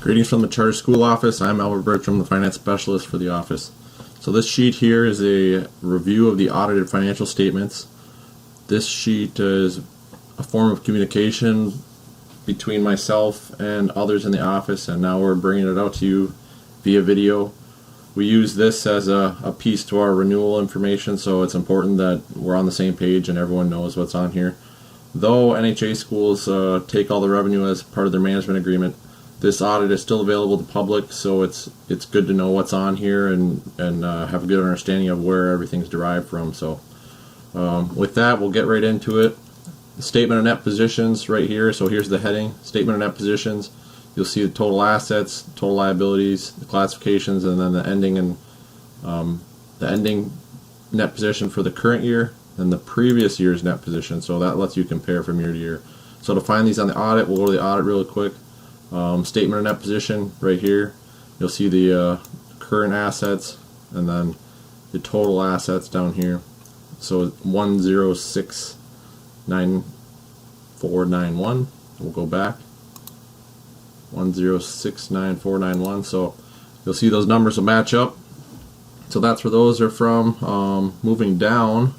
Greetings from the Charter School Office. I'm Albert Bertram, the Finance Specialist for the office. So this sheet here is a review of the audited financial statements. This sheet is a form of communication between myself and others in the office, and now we're bringing it out to you via video. We use this as a piece to our renewal information, so it's important that we're on the same page and everyone knows what's on here. Though NHA schools take all the revenue as part of their management agreement, this audit is still available to the public, so it's good to know what's on here and have a good understanding of where everything's derived from. So with that, we'll get right into it. The statement of net positions right here. So here's the heading, statement of net positions. You'll see the total assets, total liabilities, the classifications, and then the ending net position for the current year and the previous year's net position. So that lets you compare from year to year. So to find these on the audit, we'll go to the audit really quick. Statement of net position right here. You'll see the current assets and then the total assets down here. So 1069491. We'll go back. 1069491. So you'll see those numbers will match up. So that's where those are from. Moving down,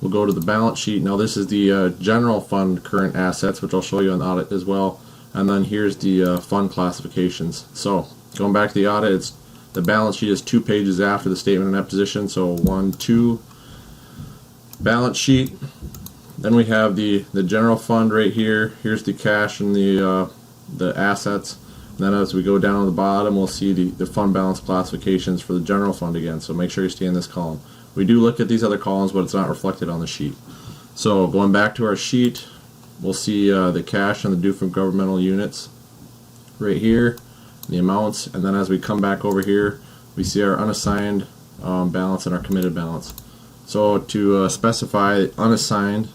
we'll go to the balance sheet. Now this is the general fund current assets, which I'll show you on the audit as well. And then here's the fund classifications. So going back to the audit, the balance sheet is 2 pages after the statement of net position. So 1, 2, balance sheet. Then we have the general fund right here. Here's the cash and the assets. And then as we go down to the bottom, we'll see the fund balance classifications for the general fund again. So make sure you stay in this column. We do look at these other columns, but it's not reflected on the sheet. So going back to our sheet, we'll see the cash and the due from governmental units right here, the amounts, and then as we come back over here, we see our unassigned balance and our committed balance. So to specify, unassigned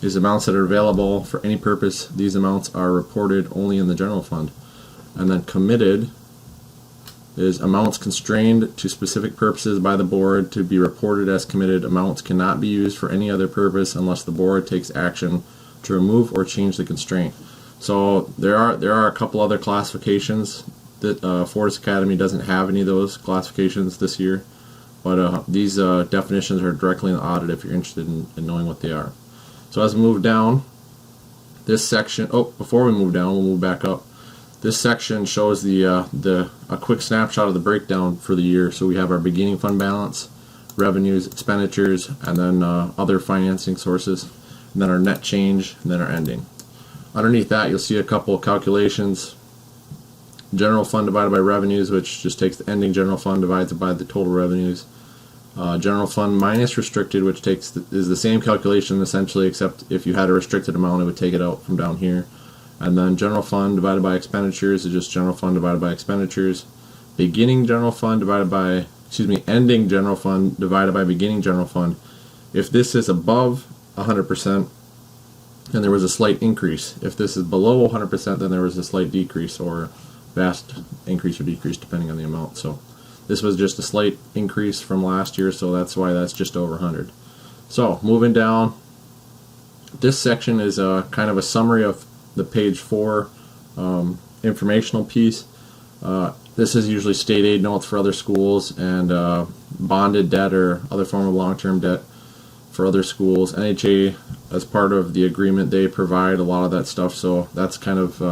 is amounts that are available for any purpose. These amounts are reported only in the general fund. And then committed is amounts constrained to specific purposes by the board to be reported as committed. Amounts cannot be used for any other purpose unless the board takes action to remove or change the constraint. So there are a couple other classifications that Fortis Academy doesn't have any of those classifications this year, but these definitions are directly in the audit if you're interested in knowing what they are. So as we move down, this section, before we move down, we'll move back up. This section shows a quick snapshot of the breakdown for the year. So we have our beginning fund balance, revenues, expenditures, and then other financing sources, and then our net change, and then our ending. Underneath that, you'll see a couple of calculations. General fund divided by revenues, which just takes the ending general fund, divides it by the total revenues. General fund minus restricted, which is the same calculation essentially, except if you had a restricted amount, it would take it out from down here. And then general fund divided by expenditures is just general fund divided by expenditures. Ending general fund divided by beginning general fund. If this is above 100%, then there was a slight increase. If this is below 100%, then there was a slight decrease or vast increase or decrease depending on the amount. So this was just a slight increase from last year, so that's why that's just over 100. So moving down, this section is kind of a summary of the page 4 informational piece. This is usually state aid notes for other schools and bonded debt or other form of long-term debt for other schools. NHA, as part of the agreement, they provide a lot of that stuff, so that's kind of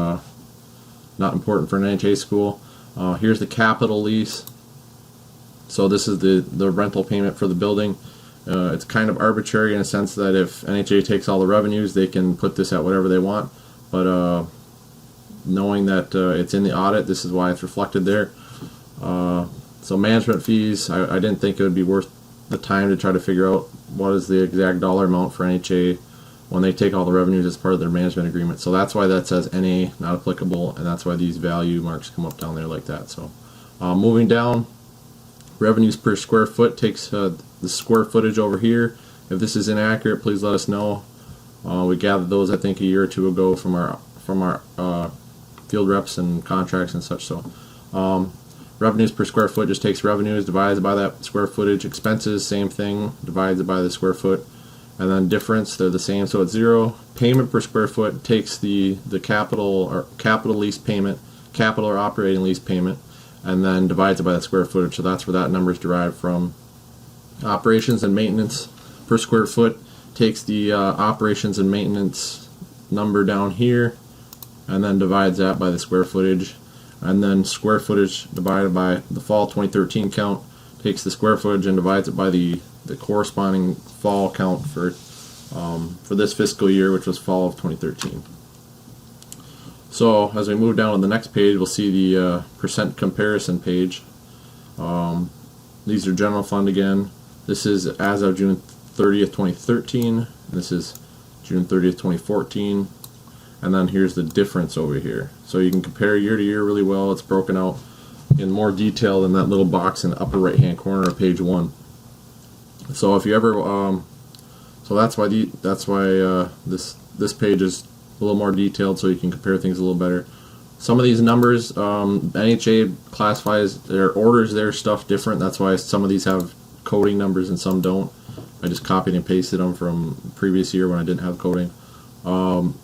not important for an NHA school. Here's the capital lease. So this is the rental payment for the building. It's kind of arbitrary in a sense that if NHA takes all the revenues, they can put this at whatever they want. But knowing that it's in the audit, this is why it's reflected there. So management fees, I didn't think it would be worth the time to try to figure out what is the exact dollar amount for NHA when they take all the revenues as part of their management agreement. So that's why that says NA, not applicable, and that's why these value marks come up down there like that. So moving down, revenues per square foot takes the square footage over here. If this is inaccurate, please let us know. We gathered those I think a year or two ago from our field reps and contracts and such. So revenues per square foot just takes revenues, divides by that square footage. Expenses, same thing, divides it by the square foot. And then difference, they're the same, so it's 0. Payment per square foot takes the capital lease payment capital or operating lease payment, and then divides it by the square footage. So that's where that number is derived from. Operations and maintenance per square foot takes the operations and maintenance number down here and then divides that by the square footage, and then square footage divided by the fall 2013 count takes the square footage and divides it by the corresponding fall count for this fiscal year, which was fall of 2013. So as we move down to the next page, we'll see the percent comparison page. These are general fund again. This is as of June 30th, 2013. This is June 30th, 2014. And then here's the difference over here. So you can compare year to year really well. It's broken out in more detail in that little box in the upper right hand corner of page 1. So if you ever so that's why this page is a little more detailed, so you can compare things a little better. Some of these numbers, NHA classifies their orders their stuff different. That's why some of these have coding numbers and some don't. I just copied and pasted them from previous year when I didn't have coding.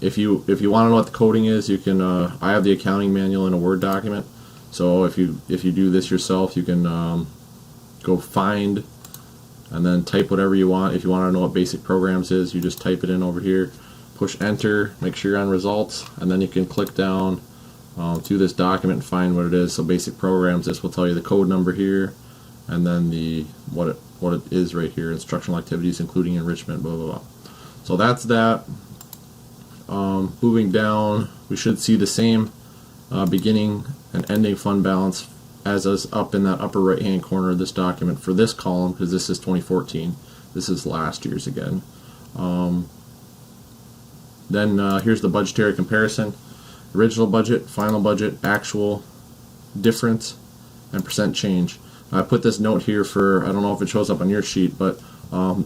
If you want to know what the coding is, you can. I have the accounting manual in a Word document. So if you do this yourself, you can go find and then type whatever you want. If you want to know what basic programs is, you just type it in over here, push enter, make sure you're on results, and then you can click down to this document and find what it is. So basic programs, this will tell you the code number here, and then what it is right here, instructional activities including enrichment, blah blah blah. So that's that. Moving down, we should see the same beginning and ending fund balance as is up in that upper right hand corner of this document for this column, because this is 2014. This is last year's again. Then here's the budgetary comparison: original budget, final budget, actual, difference, and percent change. I put this note here for, I don't know if it shows up on your sheet, but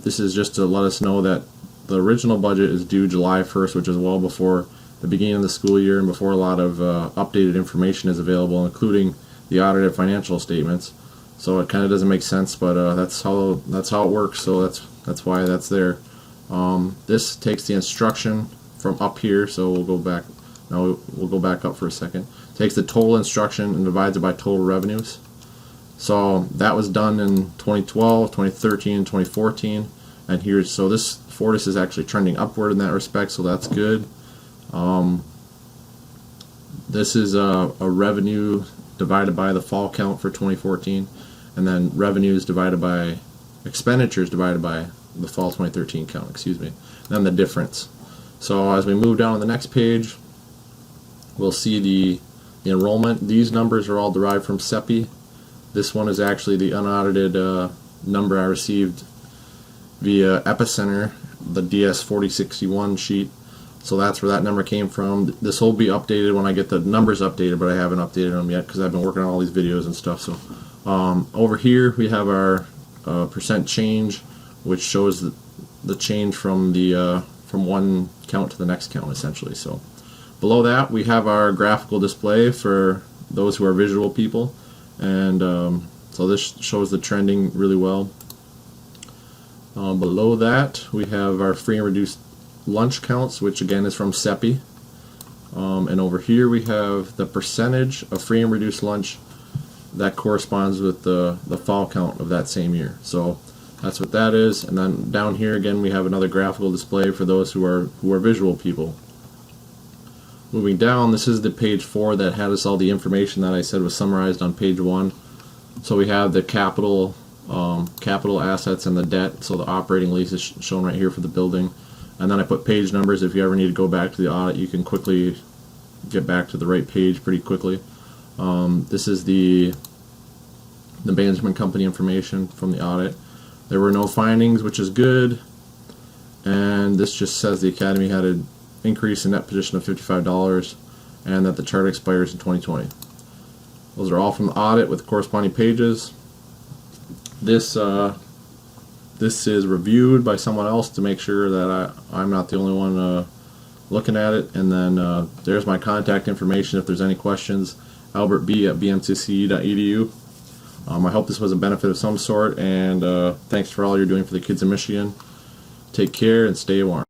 this is just to let us know that the original budget is due July 1st, which is well before the beginning of the school year and before a lot of updated information is available, including the audited financial statements. So it kind of doesn't make sense, but that's how it works. So that's why that's there. This takes the instruction from up here, so we'll go back. Now we'll go back up for a second. Takes the total instruction and divides it by total revenues. So that was done in 2012, 2013, 2014, and here's, so this Fortis is actually trending upward in that respect, so that's good. This is a revenue divided by the fall count for 2014, and then revenues divided by expenditures divided by the fall 2013 count, excuse me, then the difference. So as we move down to the next page, we'll see the enrollment. These numbers are all derived from CEPI. This one is actually the unaudited number I received via Epicenter, the DS 4061 sheet. So that's where that number came from. This will be updated when I get the numbers updated, but I haven't updated them yet because I've been working on all these videos and stuff. So over here we have our percent change, which shows the change from the from one count to the next count, essentially. So below that we have our graphical display for those who are visual people, and so this shows the trending really well. Below that we have our free and reduced lunch counts, which again is from CEPI, and over here we have the percentage of free and reduced lunch that corresponds with the fall count of that same year. So that's what that is. And then down here again we have another graphical display for those who are visual people. Moving down, this is the page 4 that had us all the information that I said was summarized on page 1. So we have the capital assets and the debt. So the operating lease is shown right here for the building. And then I put page numbers. If you ever need to go back to the audit, you can quickly get back to the right page pretty quickly. This is the management company information from the audit. There were no findings, which is good. And this just says the academy had an increase in net position of $55 and that the chart expires in 2020. Those are all from the audit with corresponding pages. This is reviewed by someone else to make sure that I'm not the only one looking at it. And then there's my contact information if there's any questions. albertb@bmcc.edu. I hope this was a benefit of some sort, and thanks for all you're doing for the kids in Michigan. Take care and stay warm.